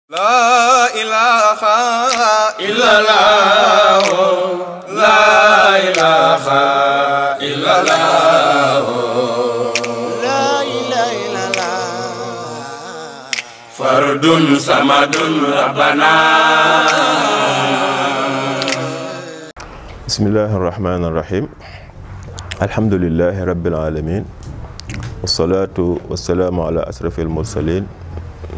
La ilaha illallah, la ilaha illallah, la ilaha illallah. Fardun samadun rabbana. Bismillahirrahmanirrahim. Alhamdulillahi rabbil alamin. Wassalatu wassalamu ala asrafil mursalin.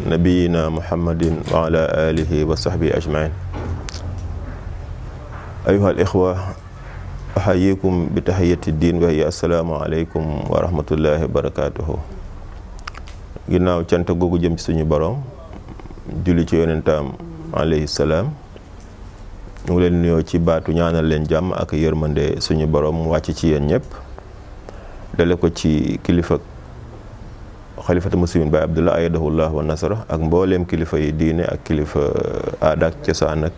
Nabiyina Muhammadin wa ala alihi wa sahbihi ajmain. Ayuhal ikhwa, ahayyikum bi tahiyyati din wa hiya assalamu alaykum wa rahmatullahi wa barakatuhu. Ginnaaw cant googu jëm ci suñu borom, julli ci yonentam alayhi salaam, ñu ngi leen nuyoo ci baatu ñaanal leen jàmm ak yërmande suñu borom wàcc ci yéen ñëpp, dale ko ci kilifa xalifatu muslimin Baay Abdullah ayadahullah wa nasara ak mbooleem kilifa yi diine ak kilifa aada ak cosaan ak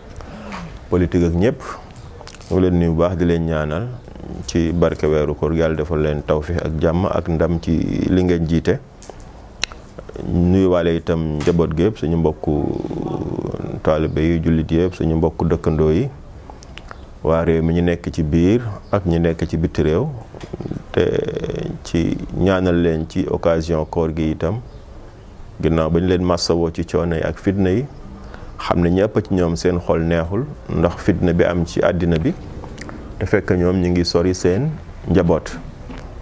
politique ak ñëpp. ñu leen nuyu bu baax di leen ñaanal ci barke weeru koor yàlla defal leen tawfiix ak jàmm ak ndam ci li ngeen jiite. nuyu waale itam njaboot gi yëpp, suñu mbokku taalibe yi, jullit yëpp, suñu mbokku dëkkandoo yi, waa réew mi ñu nekk ci biir ak ñu nekk ci biti réew, te ci ñaanal leen ci occasion koor gi itam, ginnaaw ba ñu leen massawoo ci coono yi ak fitna yi. xam ne ñëpp ci ñoom seen xol neexul ndax fitna bi am ci àddina bi, te fekk ñoom ñu ngi sori seen njaboot.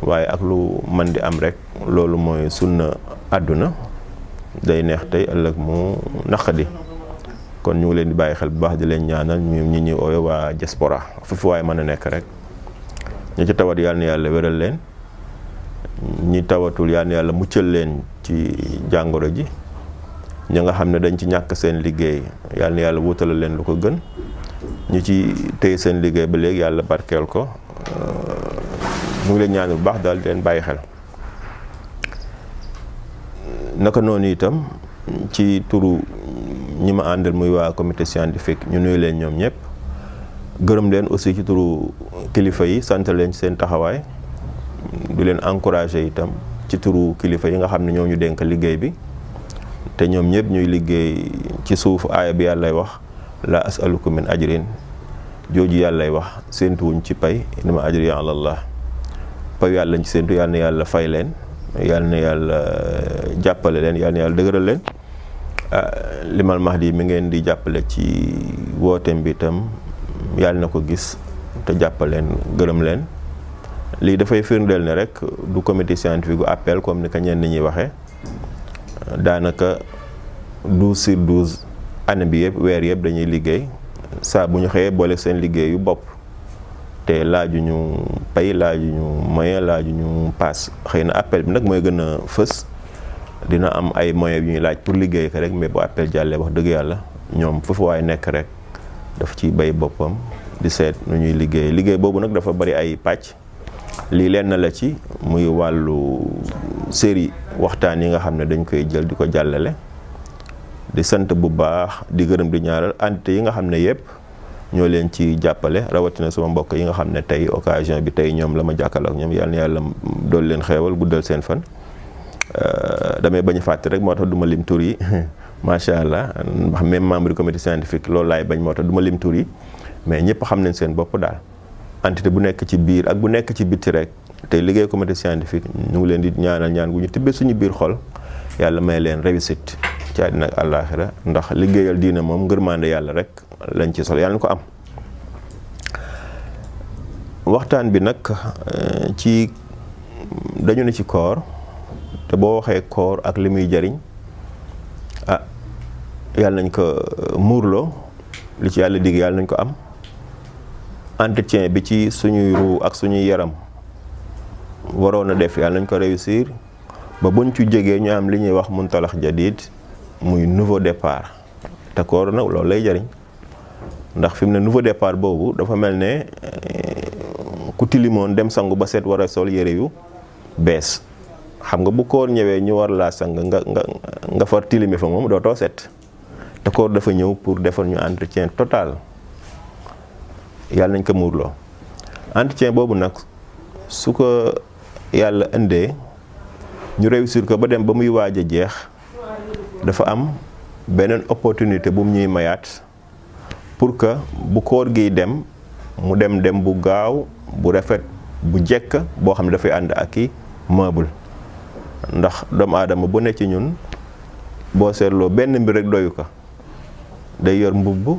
waaye ak lu man di am rek, loolu mooy sunna àdduna, day neex tey ëllëg mu naqadi. kon ñu ngi leen di bàyyi xel bu baax di leen ñaanal ñi ñuy oowe waa diaspora, foofu waaye mën a nekk rek. ñi ci tawat yàlla na yàlla wéral leen, ñi tawatul yàlla na yàlla muccal leen ci jàngoro ji. ñi nga xam ne dañ ci ñàkk seen liggéey yàlla na yàlla wutalal leen lu ko gën. ñi ci téye seen liggéey ba léegi yàlla barkeel ko. mu ngi leen ñaanal bu baax daal di leen bàyyi xel. naka noonu itam ci turu ñi ma àndal muy waa comité scientifique, ñu nuyu leen ñoom ñëpp, gërëm leen aussi ci turu kilifa yi, sant leen ci seen taxawaay, di leen encouragé itam ci turu kilifa yi nga xam ne ñoo ñu dénk liggéey bi, te ñoom ñëpp ñuy liggéey ci suuf aaya bi yàllay wax la as'alukum min ajrin, jooju yàllay wax séentuwuñ ci pay, inama ajriya ala Allah. pay yàlla lañ ci séentu, yàlla na yàlla fay leen, yàlla na yàlla jàppale leen, yàlla na yàlla dëgëral leen. Limal Mahdi mi ngeen di jàppale ci wooteem bi itam yàlla na ko gis te jàppaleen, gërëm leen. lii dafay firndeel ne rek du comité scientifique gu appel comme ni ko ñenn ñi waxee. daanaka 12/12 année bi yëpp, weer yëpp dañuy liggéey, saa bu ñu xëyee boole seen liggéey yu bopp, te laajuñu pay, laajuñu moyen, laajuñu paas. xëy na appel bi nag mooy gën a fës, dina am ay moyens yu ñuy laaj pour liggéey ko rek, mais bu appel jàllee wax dëgg yàlla ñoom foofu waaye nekk rek dafa ciy bay boppam di seet nu ñuy liggéey. liggéey boobu nag dafa bari ay pàcc. lii lenn la ci, muy wàllu série waxtaan yi nga xam ne dañ koy jël di ko jàllale. di sant bu baax, di gërëm, di ñaaral entité yi nga xam ne yëpp ñoo leen ci jàppale, rawatina sama mbokk yi nga xam ne tey occasion bi tey ñoom la ma jàkkal ak ñoom. yàlla na yàlla dool leen xeewal, guddal seen fan. damay bañ a fàtte rek, moo tax du ma lim tur yi macha allah, ndax même membre du comité scientifique loolu laay bañ, moo tax du ma lim tur yi, mais ñëpp xam nañ seen bopp daal. entité bu nekk ci biir ak bu nekk ci bitti rek tey liggéey comité scientifique, ñu ngi leen di ñaanal ñaan gu ñu tibbee suñu biir xol, yàlla may leen réussite ci àddina ak àllaaxira, ndax liggéeyal diine moom ngërmande yàlla rek lañ ci sol, yàlla na ko am. waxtaan bi nag ci dañu ne ci koor, te boo waxee koor ak li muy jariñ, yàlla nañ ko muurloo, li ci yàlla digg yàlla nañ ko am. entretien bi ci suñuy ruu ak suñuy yaram waroon a def, yàlla nañ ko réussir, ba buñ ci jógee ñu am li ñuy wax muntalax jadid, muy nouveau départ. te koor nag loolu lay jariñ, ndax fi mu ne nouveau départ boobu dafa mel ne ku tilimoon dem sangu ba set war a sol yére yu bees. xam nga bu koor ñëwee ñu war laa sang nga far tilime fa, moom dootoo set. te koor dafa ñëw pour defar ñu entretien total, yàlla nañ ko muurloo. entretien boobu nag su ko yàlla indee ñu réussir ko ba dem ba muy waaj a jeex, dafa am beneen opportunité bu mu ñuy mayaat pour que bu koor gi dem mu dem bu gaaw bu rafet bu jekk boo xam ne dafay ànd ak i meuble ndax doomu aadama bu ne ci ñun boo seetloo benn mbir rek doyu ko day yor mbubb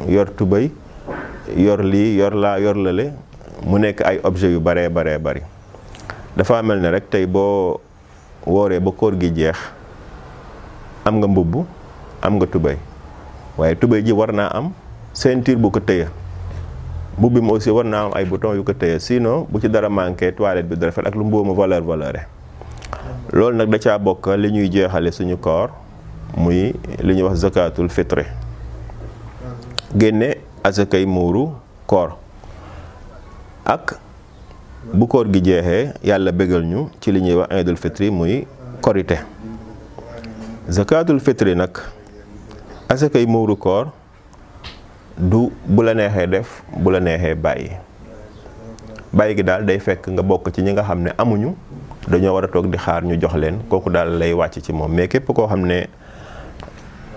yor tubéy yor lii yor laa yor lale mu nekk ay objet yu baree bari dafa mel ne rek tey boo wooree ba koor gi jeex am nga mbubb am nga tubéy waaye tubéy ji war naa am ceinture bu ko tëye mbubb bi aussi war naa am ay bouton yu ko tëye sinon bu ci dara manqué toilette bi dara fet ak lu mbóoma valeur loolu nag da caa bokk li ñuy jeexale suñu koor muy li ñuy wax zakatul fitre génne asakay muuru koor ak bu koor gi jeexee yàlla bégal ñu ci li ñuy wax iidul fitri muy korite zakatul fitri nag asakay muuru koor du bu la neexee def bu la neexee bàyyi gi daal day fekk nga bokk ci ñi nga xam ne amuñu dañoo war a toog di xaar ñu jox leen kooku daal lay wàcc ci moom mais képp koo xam ne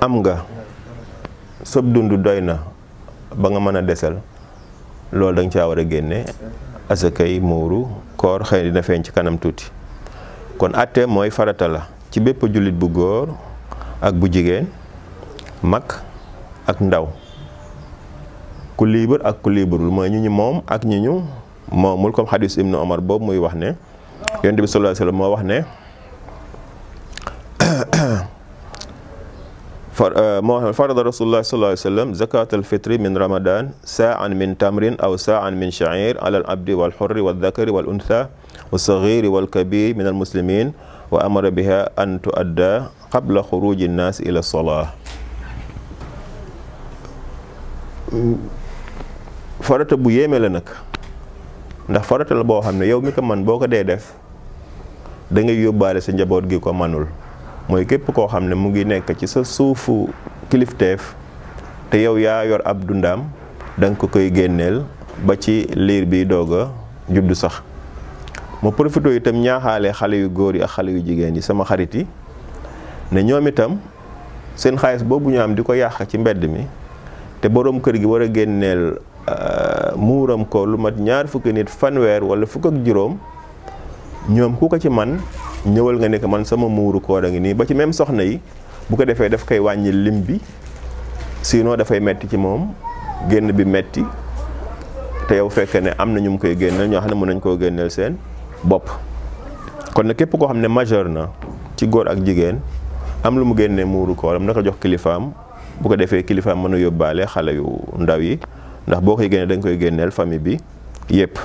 am nga sëb dund doy na ba nga mën a desal loolu da nga caa war a génne asakay muuru koor xëy dina feeñ ci kanam tuuti kon atte mooy farata la ci bépp jullit bu góor ak bu jigéen mag ak ndaw ku libre ak ku libreul mooy ñu ñu moom ak ñu ñu moomul comme xadis ibnu omar boobu muy wax ne yonent bi sallallahu alayhi wasallam moo wax ne farada rasulullah sallallahu alayhi wasallam zakat alfitri min ramadan sa'an min tamrin aw sa'an min sha'ir ala al-abdi wal hurri wal dhakari wal untha was saghiri wal kabiri min al muslimin wa amara biha an tuadda qabla khuruji an-nas ila as-salah. farata bu yéeme la nag ndax farata la boo xam ne yow mi ko man boo ko dee def da ngay yóbbaale sa njaboot gi ko manul mooy képp koo xam ne mu ngi nekk ci sa suufu kilifteef te yow yaa yor ab dundaam da nga ko koy génneel ba ci liir bi doog a juddu sax. mu profité itam ñaaxaale xale yu góor yi ak xale yu jigéen yi sama xarit yi ne ñoom itam seen xaalis boobu ñu am di ko yàq ci mbedd mi te boroom kër gi war a génneel muuram ko lu mat 20 nit fanweer wala fukk ak juróom ñoom ku ko ci man ñëwal nga ne ko man sama muuru koor a ngi nii ba ci même soxna yi bu ko defee daf koy wàññi lim bi sinon dafay metti ci moom génn bi metti te yow fekk ne am na ñu mu koy génneel ñoo xam ne mën nañ koo génneel seen bopp. kon nag képp koo xam ne majeur na ci góor ak jigéen am lu mu génnee muuru kooram na ko jox kilifaam bu ko defee kilifaam mën a yóbbaale xale yu ndaw yi ndax boo koy génnee da nga koy génneel famille bi yépp.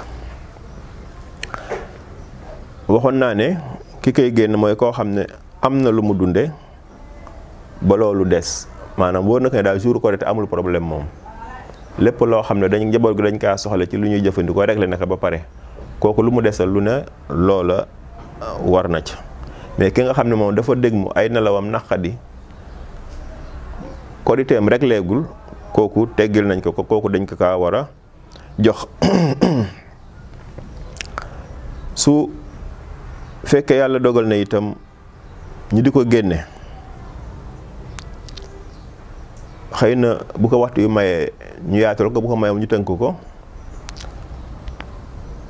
waxoon naa ne ki koy génn mooy koo xam ne am na lu mu dunde ba loolu des maanaam wóor na ko ne daal jour Korité amul problème moom lépp loo xam ne dañ njaboot gi dañ kaa soxla ci lu ñuy jëfandikoo réglé na ko ba pare kooku lu mu desal lu ne loola war na ca. mais ki nga xam ne moom dafa dégg mu ay nelawam naqadi Koritéem régléegul kooku teggil nañ ko kooku dañ ko kaa war a jox. su fekkee yàlla dogal na itam ñu di ko génne xëy na bu ko waxtu yu mayee ñu yaatal ko bu ko mayee ñu tënk ko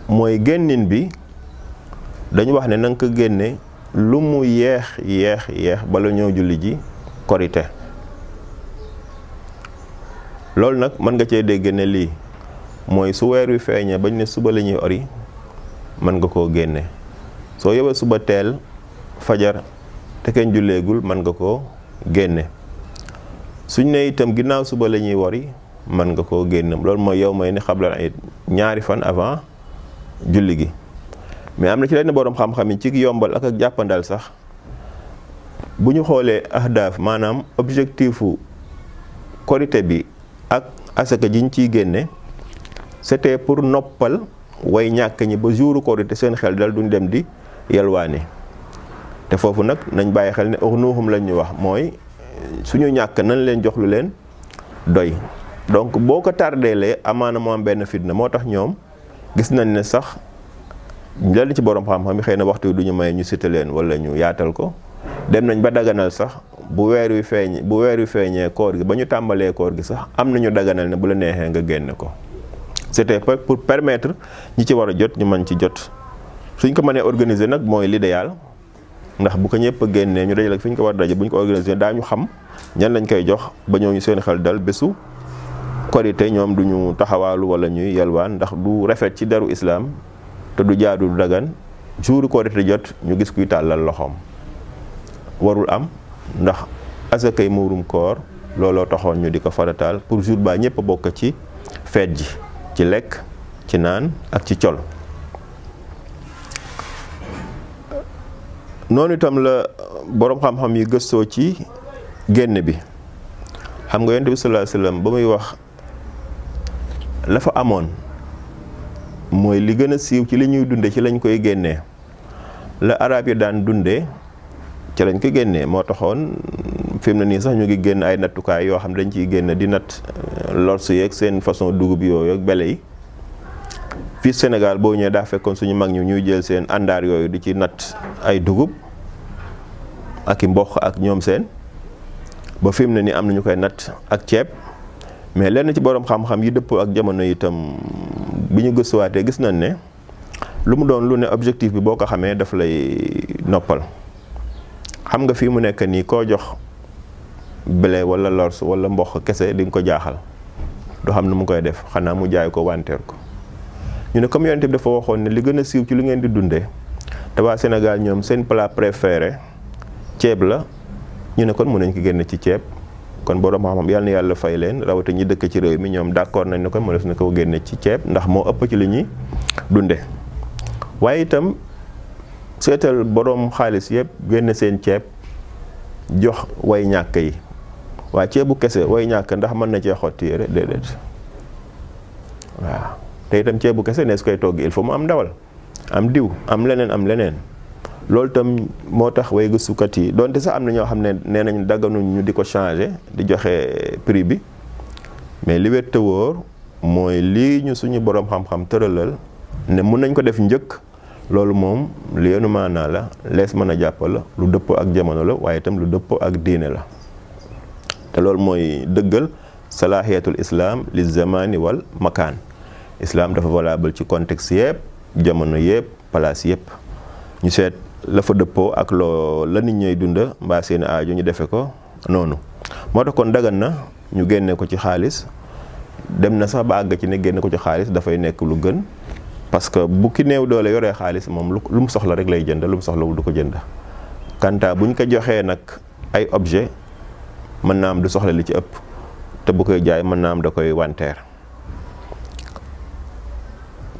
mooy génnin bi dañu wax ne na nga ko génne lu mu yeex bala ñoo julli ji Korité. loolu nag mën nga cee dégg ne lii mooy su weer wi feeñee bañ ne suba la ñuy ori mën nga koo génne soo yóbbee suba teel fajar te kenn julleegul mën nga koo génne suñ ne itam ginnaaw suba la ñuy wori mën nga koo génne loolu mooy yow may ni xablal it 2 fan avant julli gi. mais am na ci lenn boroom xam-xam yi ci yombal ak jàppandal sax bu ñu xoolee ahdaaf maanaam objectifu Korité bi ak asaka jiñ ciy génne c'était pour noppal way ñàkk ñi ba jouru Korité seen xel dal duñ dem di yalwaani te foofu nag nañ bàyyi xel ne urnuhum lañ ñu wax mooy suñu ñàkk nañ leen jox lu leen doy. donc boo ko tardeelee amaana moo am benn fitna moo tax ñoom gis nañ ne sax lenn ci borom xam-xam yi xëy na waxtu du ñu may ñu cité leen wala ñu yaatal ko dem nañ ba daganal sax bu weer wi feeñee koor gi ba ñu tàmbalee koor gi sax am nañu daganal ne bu la neexee nga génne ko. C'était pour permettre ñi ci war a jot ñu mën ci jot suñ ko mënee organiser nag mooy l'idéal ndax bu ko ñëpp a génnee ñu dajale ak fi ñu ko war a daje bu ñu ko organiser daañu xam ñan lañ koy jox ba ñooñu seen xel dal bésu korité ñoom duñu taxawaalu wala ñuy yelwaan ndax du rafet ci deru islam te du jaadu du dagan jour korité jot ñu gis kuy tàllal loxoom warul am ndax asakay muurum koor looloo taxoon ñu di ko farataal pour jour ba ñëpp a bokk ci feet ji ci lekk ci naan ak ci col. noonu itam la boroom xam-xam yi gëstoo ci génn bi xam nga Yonent bi sallallahu alayhi wasallam ba muy wax la fa amoon mooy li gën a siiw ci li ñuy dunde ci lañ koy génnee la arab yi daan dundee ci lañ ko génnee moo taxoon fi mu ne nii sax ñu ngi génn ay nattukaay yoo xam dañ ciy génn di natt lors yeeg seen façon dugub yooyu ak bele yi fii Sénégal boo ñëwee daa fekkoon suñu mag ñu ñuy jël seen àndaar yooyu di ci natt ay dugub ak i mboq ak ñoom seen ba fi mu ne nii am na ñu koy natt ak ceeb mais lenn ci borom xam-xam yi dëppoo ak jamono itam bi ñu gëstuwaatee gis nañ ne lu mu doon lu ne objectif bi boo ko xamee daf lay noppal. xam nga fii mu nekk nii koo jox blé wala lors wala mboq kese di nga ko jaaxal doo xam ne mu koy def xanaa mu jaay ko wanteer ko ñu ne comme Yonent bi dafa waxoon ne li gën a siiw ci lu ngeen di dundee te waa Sénégal ñoom seen plat préféré ceeb la ñu ne kon mën nañ ko génne ci ceeb kon borom xam-xam yàlla na yàlla fay leen rawate ñi dëkk ci réew mi ñoom d'accord nañ ne kon mënees na ko génne ci ceeb ndax moo ëpp ci li ñuy dunde waaye itam seetal borom xaalis yëpp génne seen ceeb jox way ñàkk yi waa ceebu kese way ñàkk ndax mën na cee xotti yére déedéet waaw te itam ceebu kese ne su koy togg il faut mu am ndawal am diw am leneen loolu itam moo tax way gëstukat yi donte sax am na ñoo xam ne nee nañ dagganuñ ñu di ko changer di joxe prix bi mais li wér te wóor mooy lii ñu suñu borom xam-xam tëralal ne mun nañ ko def njëkk loolu moom li yenu maanaa la lees mën a jàpp la lu dëppoo ak jamono la waaye itam lu dëppoo ak diine la te loolu mooy dëggal salaahiyatul islam li zamani wal makaan islam dafa valable ci contexte yëpp jamono yëpp place yëpp ñu seet la fa dëppoo ak loo la nit ñooy dunda mbaa seen aajo ñu defe ko noonu moo tax kon dagan na ñu génne ko ci xaalis dem na sax ba àgg ci ne génne ko ci xaalis dafay nekk lu gën parce que bu ki néew doole yoree xaalis moom lu mu soxla rek lay jënd lu mu soxlawul du ko jënd kanta buñ ko joxee nag ay objet mën naa am du soxla li ci ëpp te bu koy jaay mën naa am da koy wanteer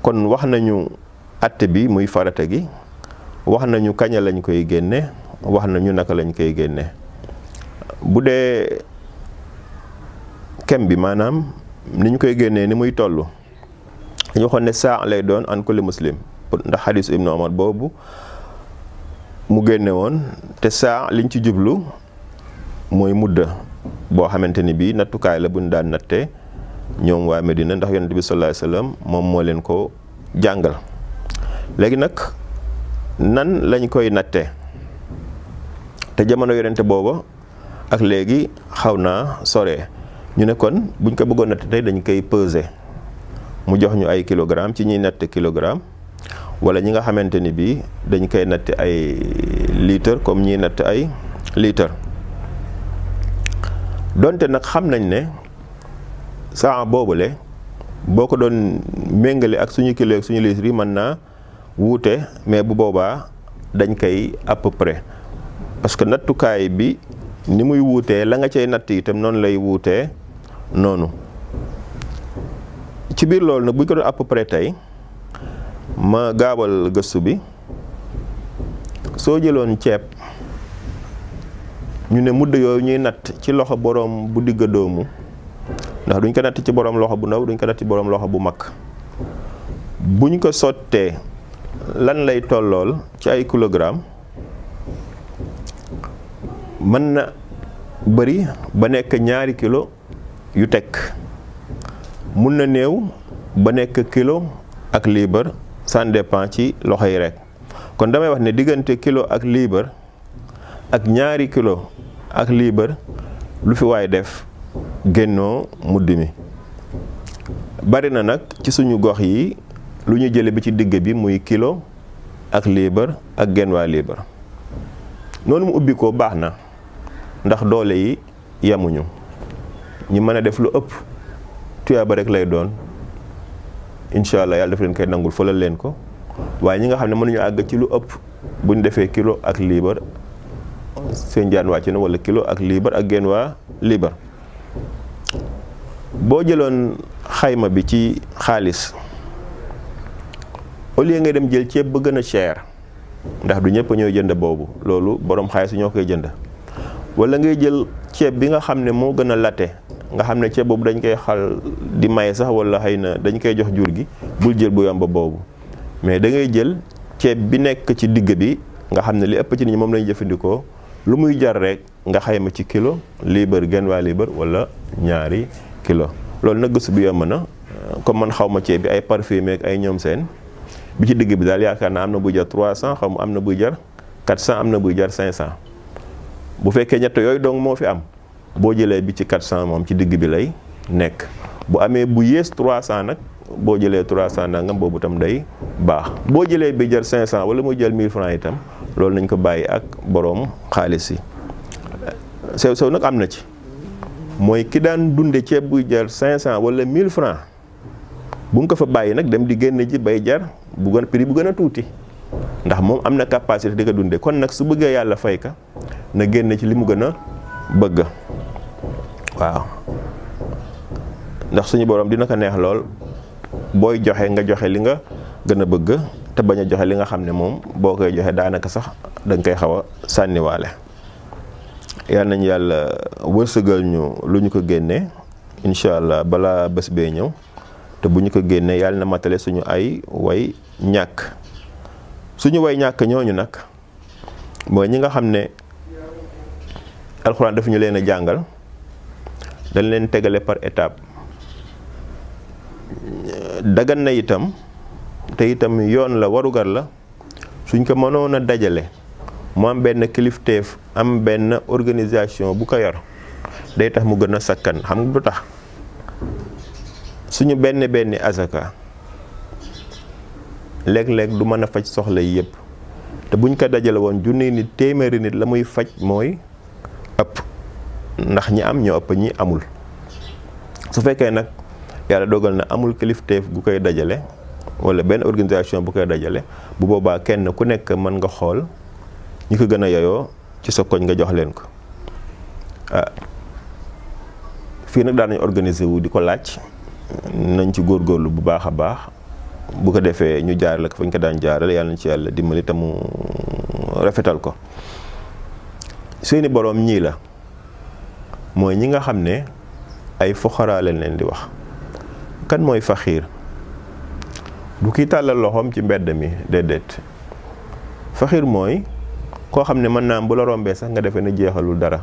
kon wax nañu atte bi muy farata gi wax nañu kaña lañ koy génne wax nañu naka lañ koy génne bu dee kem bi maanaam ni ñu koy génnee ni muy toll dañu waxoon ne saa lay doon an kulli muslim ndax xadisu ibnu Omar boobu mu génne woon te saa liñ ci jublu mooy mudda boo xamante ni bii nattukaay la buñ daan nattee ñoom waa Medina ndax yonent bi sallallahu alayhi wasallam moom moo leen ko jàngal léegi nag nan lañ koy nattee te jamono yonente booba ak léegi xaw naa sore ñu ne kon buñ ko bëggoon natt tey dañ koy peser mu jox ñu ay kilogramme ci ñuy natt kilogramme wala ñi nga xamante ni bii dañ koy natt ay litre comme ñiy natt ay litre donte nag xam nañ ne saa boobule boo ko doon méngale ak suñu kilo ak suñu litre yi mën naa wuute mais bu boobaa dañ koy à peu près parce que nattukaay bi ni muy wuutee la nga cay natt itam noonu lay wuutee noonu ci biir loolu nag bu ñu ko doon à peu près tey ma gaawal gëstu bi soo jëloon ceeb ñu ne mudd yooyu ñuy natt ci loxo boroom bu digg doomu ndax duñ ko natt ci boroom loxo bu ndaw duñ ko natt ci boroom loxo bu mag buñ ko sottee lan lay tollool ci ay kilogramme mën na bëri ba nekk 2 kilo yu teg mun na néew ba nekk kilo ak liibar ça dépend ci loxo yi rek kon damay wax ne diggante kilo ak liibar ak 2 kilo ak liibar lu fi waay def génnoo mudd mi. bari na nag ci suñu gox yi lu ñu jële bi ci digg bi muy kilo ak liibar ak genn waa liibar. noonu mu ubbi ko baax na ndax doole yi yemuñu ñi mën a def lu ëpp tuyaaba rek lay doon incha allah yàlla def leen koy nangul fëlal leen ko. waaye ñi nga xam ne mënuñu àgg ci lu ëpp buñ defee kilo ak liibar seen jaan wàcc na, wala kilo ak liibar ak genn waa liibar. boo jëloon xayma bi ci xaalis au lieu nga dem jël ceeb ba gën a cher ndax du ñëpp ñooy jënd boobu, loolu borom xaalis ñoo koy jënd, wala ngay jël ceeb bi nga xam ne moo gën a latte nga xam ne ceeb boobu dañ koy xal di maye sax wala xëy na dañ koy jox jur gi, bul jël bu yomb boobu. mais da ngay jël ceeb bi nekk ci digg bi nga xam ne li ëpp ci nit ñi moom lañu jëfandikoo, lu muy jar rek nga xayma ci kilo liibar genn waa liibar wala 2 kilo. loolu nag gëstu bi yomb na, comme man xaw ma ceeb bi ay parfumé ak ay ñoom seen, bi ci digg bi daal yaakaar naa am na buy jar 300, xaw ma am na buy jar 400, am na buy jar 500. bu fekkee ñett yooyu donc moo fi am, boo jëlee bi ci 400 moom ci digg bi lay nekk. bu amee bu yées 300 nag, boo jëlee 300 nangam boobu tam day baax. boo jëlee bi jar 500 wala muy jël 1000 francs itam, loolu nañ ko bàyyi ak boroom xaalis yi. sew nag am na ci, mooy ki daan dunde ceeb buy jar 500 wala 1000 francs bu nga ko fa bàyyi nag dem di génn ji bay jar bu gën prix bu gën a tuuti, ndax moom am na capacité di ko dunde. kon nag su bëggee yàlla fay ka na génn ci li mu gën a bëgg. waaw ndax suñu borom dina ko neex lool booy joxe nga joxe li nga gën a bëgg te bañ a joxe li nga xam ne moom boo koy joxe daanaka sax da nga koy xaw a sànniwaale. yal nañu yàlla wërsëgal ñu lu ñu ko génnee incha allah balaa bés bee ñëw, te bu ñu ko génnee yàlla na matale suñu ay way ñàkk. suñu way ñàkk ñooñu nag mooy ñi nga xam ne alxuraan dafa ñu leen a jàngal, dañ leen tegale par étape. dagan na itam te itam yoon la, warugar la, suñ ko mënoon a dajale mu am benn kilifteef, am benn organisation bu ko yor, day tax mu gën a sakkan. xam nga lu tax? suñu benn azaka léeg-léeg du mën a faj soxla yi yëpp, te buñ ko dajale woon junni nit, téeméeri nit, la muy faj mooy ëpp, ndax ñi am ñoo ëpp ñi amul. su fekkee nag yàlla dogal na amul kilifteef gu koy dajale wala benn organisation bu koy dajale, bu boobaa kenn ku nekk mën nga xool ñi ko gën a yayoo ci sa koñ nga jox leen ko. fii nag daan nañu organiser wu di ko laaj, nañ ci góorgóorlu bu baax a baax, bu ko defee ñu jaarale ko fa ñu ko daan jaarale. yàlla nañ ci yàlla dimbali te mu rafetal ko. seeni boroom ñii la, mooy ñi nga xam ne ay foxaraa lañ leen di wax. kan mooy faxiir? du kii tàllal loxoom ci mbedd mi, déedéet. faxiir mooy koo xam ne mën naa am bu la rombee sax nga defee ne jeexalul dara,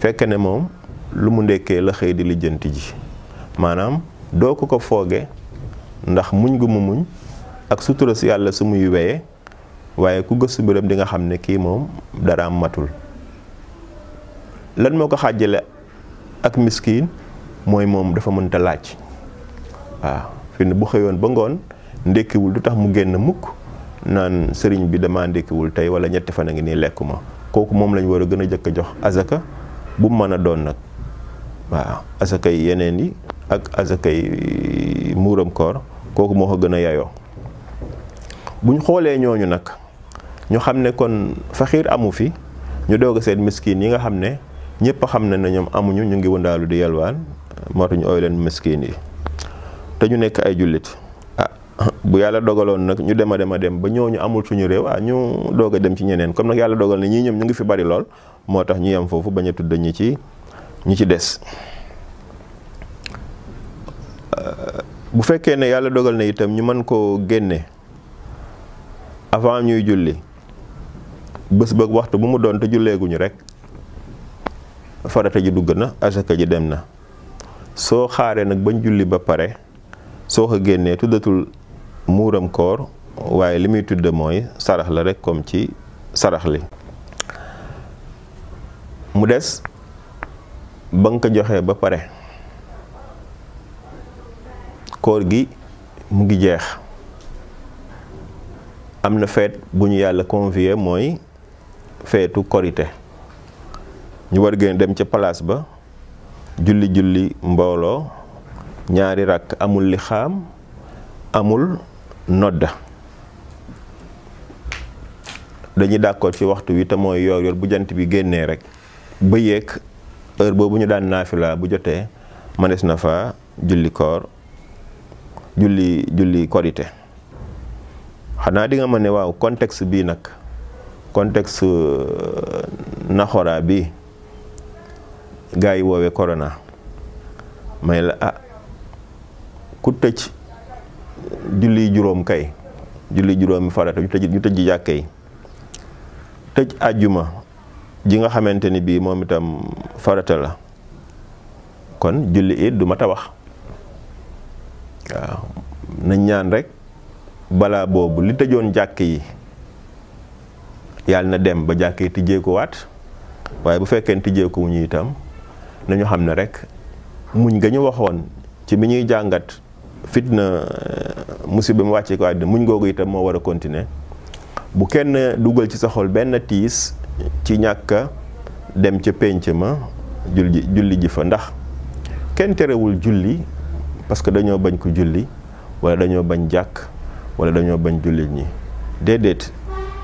fekk ne moom lu mu ndekkee la xëy di lijjanti ji. maanaam doo ko fooge ndax muñ gu mu muñ ak sutura si yàlla su muy weye, waaye ku gëstu mbiram di nga xam ne kii moom dara am matul. lan moo ko xàjjale ak miskiin? mooy moom dafa mënta laaj. waaw fi ne bu xëyoon ba ngoon ndekkiwul, du tax mu génn mukk naan sëriñ bi dama ndekkiwul tey wala ñetti fan a ngi nii lekkuma. kooku moom lañ war a gën a jëkk a jox azaka bu mu mën a doon nag. waaw azaka yi yeneen yi ak azaka yi muuram koor, kooku moo ko gën a yayoo. buñ xoolee ñooñu nag ñu xam ne kon faxiir amu fi, ñu doog a seen miskiin yi nga xam ne ñëpp xam ne ñoom amuñu, ñu ngi wëndaalu di yalwaan, moo tax ñu ooy leen miskiin yi. te ñu nekk ay jullit. bu yàlla dogaloon nag ñu dem ba ñooñu amul suñu réew, ñu doog a dem ci ñeneen. comme nag yàlla dogal na ñii ñoom ñu ngi fi bari lool, moo tax ñu yem foofu bañ a tudd ñi ci des. bu fekkee ne yàlla dogal na itam ñu mën koo génne avant ñuy julli, bés ba waxtu bu mu doon te julleeguñu rek, farata ji dugg na, asaka ji dem na. soo xaaree nag bañ julli ba pare, soo ko génnee tuddatul muuram koor, waaye li muy tudd mooy sarax la rek, comme ci sarax li. mu des ba nga ko joxee ba pare koor gi mu ngi jeex am na feet bu ñu yàlla convié mooy feetu korite ñu war gën dem ca palaas ba julli mbooloo ñaari rakk amul li xaam amul nodda dañuy d'accord ci waxtu wi te mooy yor bu jant bi génnee rek ba yéeg heure boobu ñu daan naafila bu jotee mënees na fa julli korite xanaa di nga ma ne waaw contexte bii nag contexte naxora bi gaa yi woowee corona may la ku tëj julli juróom kay julli juróomi farata ñu tëj jàkke yi tëj àjjuma ji nga xamante ni bii moom itam farata la kon julli it du ma ta wax waaw nañ ñaan rek balaa boobu li tëjoon jàkk yi yàlla na dem ba jàkk yi tijjeeku waat waaye bu fekkee tijjeeku wu ñu itam nañu xam ne rek muñ nga ñu waxoon ci bi ñuy jàngat fitna musiba mu wàcce ko àddina muñ googu itam moo war a continuer bu kenn dugal ci sa xol benn tiis ci ñàkk dem ca pénc ma julli ji fa ndax kenn terewul julli parce que dañoo bañ ko julli wala dañoo bañ jàkk wala dañoo bañ jullit ñi déedéet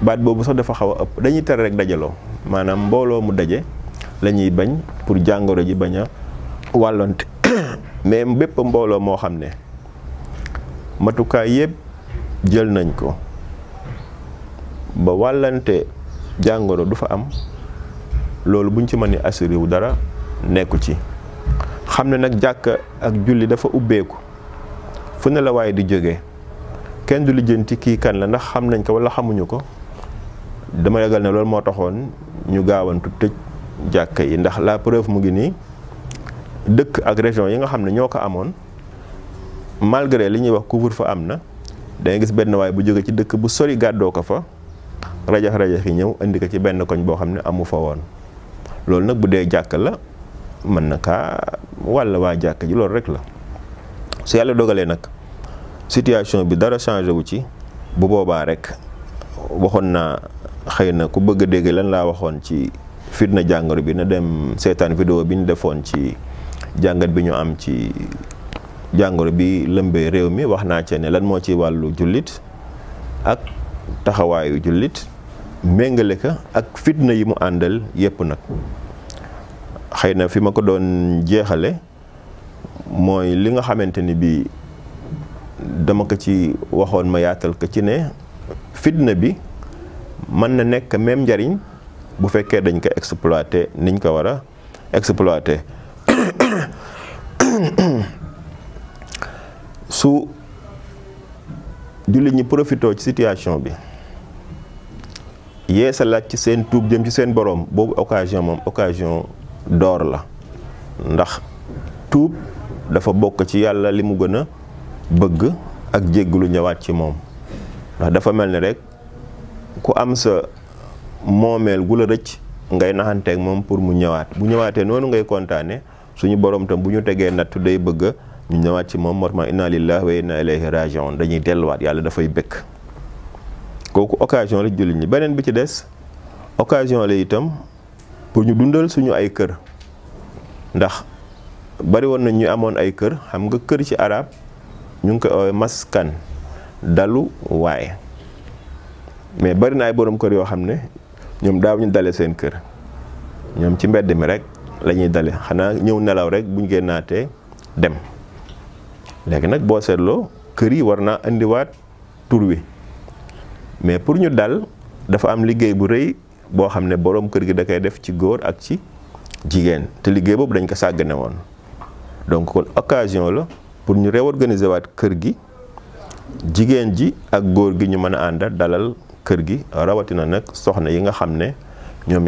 baat boobu sax dafa xaw a ëpp dañuy tere rek dajaloo maanaam mbooloo mu daje la ñuy bañ pour jàngoro ji bañ a wàllonte mais bépp mbooloo moo xam ne matukaay yëpp jël nañ ko ba wàllante jàngoro du fa am loolu buñ ci mën a assuré wu dara nekku ci xam ne nag jàkk ak julli dafa ubbeeku fu ne la waaye di jógee kenn du lijjanti kii kan la ndax xam nañ ko wala xamuñu ko dama yagal ne loolu moo taxoon ñu gaawantu tëj jàkka yi ndax la preuve mu ngi nii dëkk ak région yi nga xam ne ñoo ko amoon malgré li ñuy wax couvre-feu am na da ngay gis benn waay bu jóge ci dëkk bu sori gàddoo ko fa rajax yi ñëw indi ko ci benn koñ boo xam ne amu fa woon loolu nag bu dee jàkk la mën na kaa walla waa jàkk ji loolu rek la su yàlla dogalee nag situation bi dara changé wu ci bu boobaa rek waxoon naa xëy na ku bëgg a dégg lan laa waxoon ci fitna jàngoro bi na dem seetaan vidéo bi ñu defoon ci jàngat bi ñu am ci jàngoro bi lëmbee réew mi wax naa ci ne lan moo ci wàllu jullit ak taxawaayu jullit méngale ka ak fitna yi mu àndal yépp nag xëy na fi ma ko doon jeexale mooy li nga xamante ni bii dama ko ci waxoon ma yaatal ko ci ne fitna bi mën na nekk même njariñ bu fekkee dañ ko exploité niñ ko war a exploité su jullit ñi profité ci situation bi yeesalaat ci seen tuub jëm ci seen boroom boobu occasion moom occasion d'or la ndax tuub dafa bokk ci yàlla li mu gën a bëgg ak jéggulu ñëwaat ci moom ndax dafa mel ni rek ku am sa moomeel gu la rëcc ngay naxanteeg moom pour mu ñëwaat bu ñëwaatee noonu ngay kontaane suñu borom tam bu ñu tegee nattu day bëgg ñu ñëwaat ci moom morma inna lillahi wa inna ilayhi raji'un dañuy delluwaat yàlla dafay bëgg kooku occasion la jullit ñi beneen bi ci des occasion la itam pour ñu dundal suñu ay kër ndax bari woon nañ ñu amoon ay kër xam nga kër ci arab ñu ngi koy maskan dalu waaye mais bari na ay borom kër yoo xam ne ñoom daaw ñu dale seen kër ñoom ci mbedd mi rek la ñuy dale xanaa ñëw nelaw rek buñ génnaatee dem léegi nag boo seetloo kër yi war naa indiwaat tur wi mais pour ñu dal dafa am liggéey bu rëy boo xam ne borom kër gi da koy def ci góor ak ci jigéen te liggéey boobu dañ ko sàggane woon donc kon occasion la pour ñu réorganiser waat kër gi jigéen ji ak góor gi ñu mën a ànda dalal kër gi rawatina nag soxna yi nga xam ne ñoom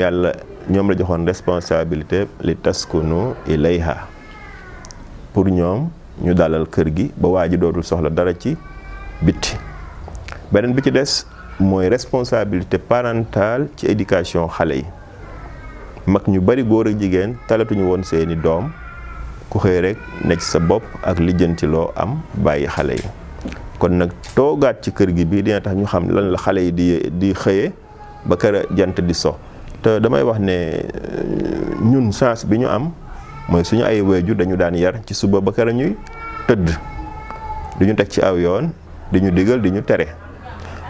la joxoon responsabilité li taskunu ilayha pour ñoom ñu dalal kër gi ba waa ji dootul soxla dara ci bitti beneen bi ci des mooy responsabilité parentale ci éducation xale yi mag ñu bari góor ak jigéen talatuñu woon seeni doom ku xëy rek ne ci sa bopp ak lijjanti loo am bàyyi xale yi. kon nag toogaat ci kër gi bii dina tax ñu xam lan la xale yi di xëyee ba kër jant di so. te damay wax ne ñun chance bi ñu am mooy suñu ay waajur dañu daan yar ci suba ba kër ñuy tëdd du ñu teg ci aw yoon di ñu digal di ñu tere.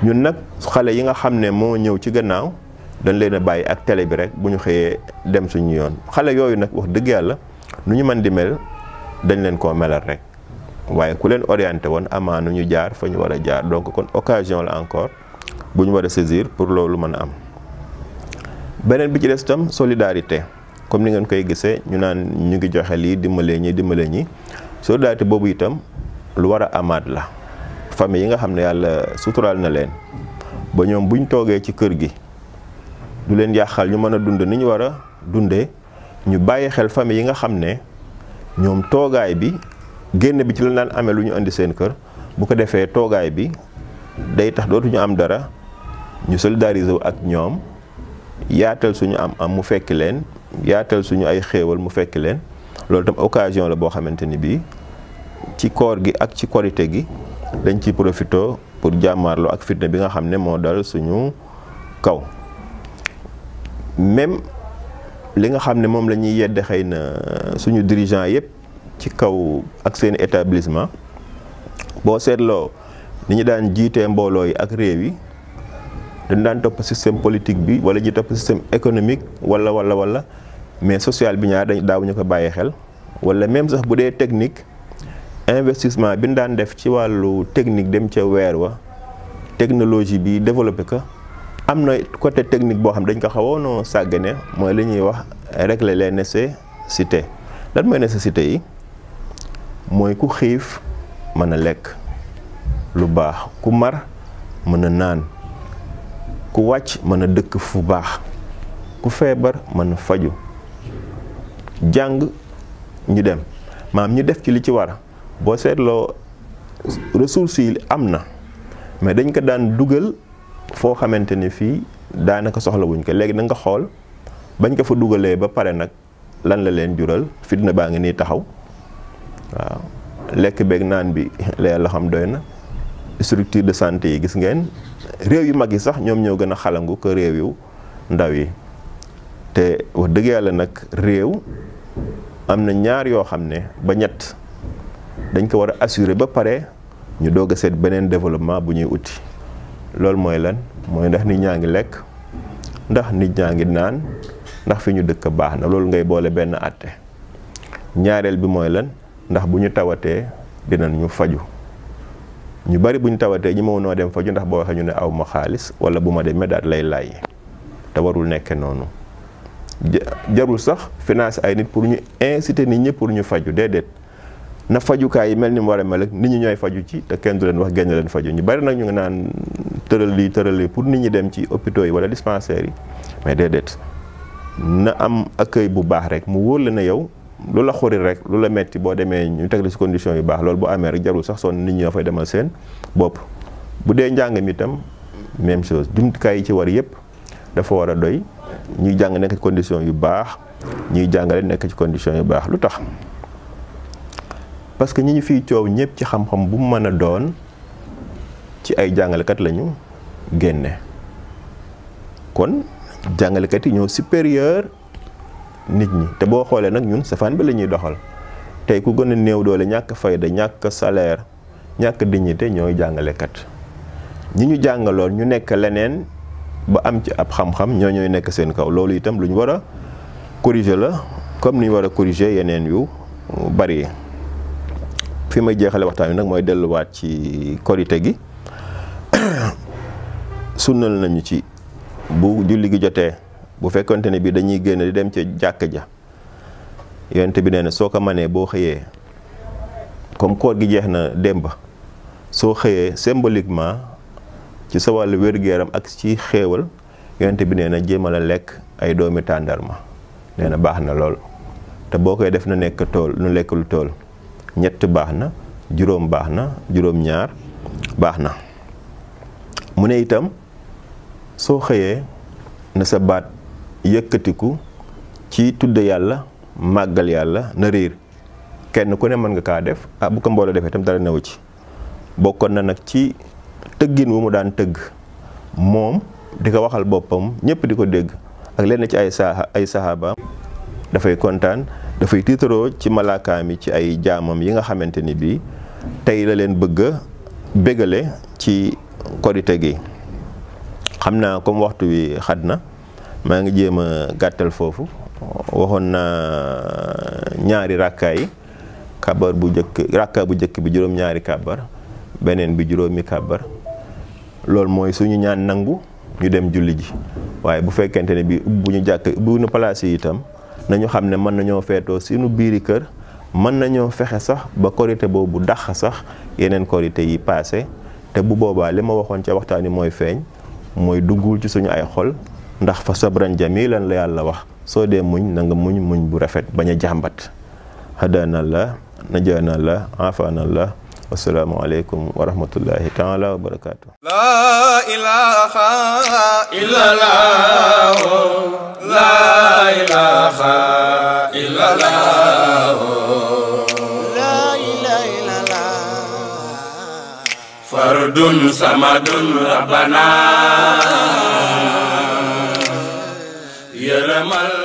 ñun nag xale yi nga xam ne moo ñëw ci gannaaw dañ leen a bàyyi ak télé bi rek bu ñu xëyee dem suñu yoon. xale yooyu nag wax dëgg yàlla nu ñu mën di mel dañ leen koo melal rek waaye ku leen orienté woon amaana ñu jaar fa ñu war a jaar. donc kon occasion la encore bu ñu war a saisir pour loolu mën a am. beneen bi ci des itam solidarité comme ni ngeen koy gisee ñu naan ñu ngi joxe lii dimbalee ñi solidarité boobu itam lu war a amaat la. famille yi nga xam ne yàlla suturaal na leen ba ñoom buñ toogee ci kër gi du leen yàqal ñu mën a dund ni ñu war a dundee ñu bàyyi xel famille yi nga xam ne ñoom toogaay bi génn bi ci lañ daan amee lu ñu indi seen kër bu ko defee toogaay bi day tax dootuñu am dara ñu solidariser wu ak ñoom yaatal suñu am mu fekk leen yaatal suñu ay xéewal mu fekk leen. loolu tam occasion la boo xamante ni bii ci koor gi ak ci korite gi dañ ci profito pour jàmmaarloo ak fitna bi nga xam ne moo dal suñu kaw. même li nga xam ne moom la ñuy yedde xëy na suñu dirigeant yëpp ci kaw ak seen établissement boo seetloo ni ñu daan jiitee mbooloo yi ak réew yi dañ daan topp système politique bi wala ñi topp système économique wala mais social bi ñaar daawuñu ko bàyyi xel. wala même sax bu dee technique investissement bi ñu daan def ci wàllu technique dem ca weer wa technologie bi développé ko am na côté technique boo xam dañ ko xawoon sàggane mooy li ñuy wax régler les nécessités. lan mooy nécessité yi mooy ku xiif mën a lekk lu baax ku mar mën a naan ku wàcc mën a dëkk fu baax ku feebar mën a faju jàng ñu dem maam ñu def ci li ci war. boo seetloo ressources yi am na mais dañ ko daan dugal foo xamante ni fii daanaka soxlawuñ ko léegi na nga xool bañ ko fa dugalee ba pare nag lan la leen jural fitna baa ngi nii taxaw. waaw lekk beeg naan bi la yàlla xam doy na structure de santé yi gis ngeen réew yu mag yi sax ñoom ñoo gën a xalangu ko réew yu ndaw yi. te wax dëgg yàlla nag réew am na ñaar yoo xam ne ba ñett dañ ko war a assurer ba pare ñu doog a seet beneen développement bu ñuy uti. loolu mooy lan mooy ndax nit ñaa ngi lekk ndax nit ñaa ngi naan ndax fi ñu dëkk baax na loolu ngay boole benn àtte. ñaareel bi mooy lan ndax bu ñu tawatee dinañ ñu faju. ñu bari bu ñu tawatee ñi ma noo dem faju ndax boo waxee ñu ne aw ma xaalis wala bu ma demee daal lay laaj te warul nekke noonu. jarul sax finance ay nit pour ñu inciter nit ñi pour ñu faju déedéet na fajukaay yi mel ni mu war a mel ak nit ñi ñooy faju ci te kenn du leen wax génn leen faju. ñu bari nag ñu ngi naan tëral lii pour nit ñi dem ci hôpitaux yi wala dispensaires yi mais déedéet na am accueil bu baax rek mu wóor la ne yow lu la xuri rek lu la metti boo demee ñu teg la ci condition yu baax loolu bu amee rek jarul sax sonn nit ñi ñoo fay demal seen bopp. bu dee njàng mi itam même chose jumtukaay yi ci war yëpp dafa war a doy. ñuy jàng nekk ci condition yu baax ñuy jàngale nekk ci condition yu baax lu tax parce que ñi ñu fiy coow ñëpp ci xam-xam bu mu mën a doon ci ay jàngalekat lañu génne. kon jàngalekat yi ñoo supérieur nit ñi te boo xoolee nag ñun safaan bi la ñuy doxal tey ku gën a néew doole ñàkk fayda ñàkk salaire ñàkk dignité ñooy jàngalekat. ñi ñu jàngaloon ñu nekk leneen ba am ci ab xam-xam ñooy nekk seen kaw loolu itam lu ñu war a corriger la comme ni ñu war a corriger yeneen yu bari. fi may jeexale waxtaan wi nag mooy delluwaat ci korite gi sunnal nañu ci bu julli gi jotee bu fekkonte ne bi dañuy génn di dem ca jàkk ja yonent bi nee na soo ko manee boo xëyee comme koor gi jeex na démb soo xëyee symboliquement ci sa wàllu wér-gu-yaram ak ci xéewal yonent bi nee na jéemal a lekk ay doomi tàndarma nee na baax na lool te boo koy def na nekk tool nu lekk lu tool ñett baax na juróom baax na juróom ñaar baax na. mu ne itam soo xëyee na sa baat yëkkatiku ci tudde yàlla màggal yàlla na riir kenn ku ne mën nga kaa def bu ko mbooloo defee tam dara newu ci bokkoon na nag ci tëggin wu mu daan tëgg moom di ko waxal boppam ñëpp di ko dégg ak lenn ci ay saxaabaam dafay kontaan dafay tiitaroo ci malaakaam yi ci ay jaamam yi nga xamante ni bii tey la leen bëgg a bégale ci korite gi xam naa comme waxtu wi xat na maa ngi jéem a gàttal foofu waxoon naa ñaari rakkaa yi kabar bu rakka bu njëkk bi juróom-ñaari kabar beneen bi juróomi kabar loolu mooy suñu ñaan nangu ñu dem julli ji waaye bu fekkente ne bi bu ñu jàkk bu ñu place yi itam nañu xam ne mën nañoo feetoo suñu biiri kër mën nañoo fexe sax ba korité boobu dàq sax yeneen korité yi paase te bu boobaa li ma waxoon ca waxtaan yi mooy feeñ mooy duggul ci suñu ay xol ndax fa sabran jamilan la yàlla wax soo dee muñ na nga muñ bu rafet bañ a jàmbat hadanallah najanallah afanallah wassalaamu aleykum wa rahmatullahi taala wa barakatuh. La ilaha illallah, la ilaha illallah, la ilaha illallah. Fardun samadun rabbana yaramal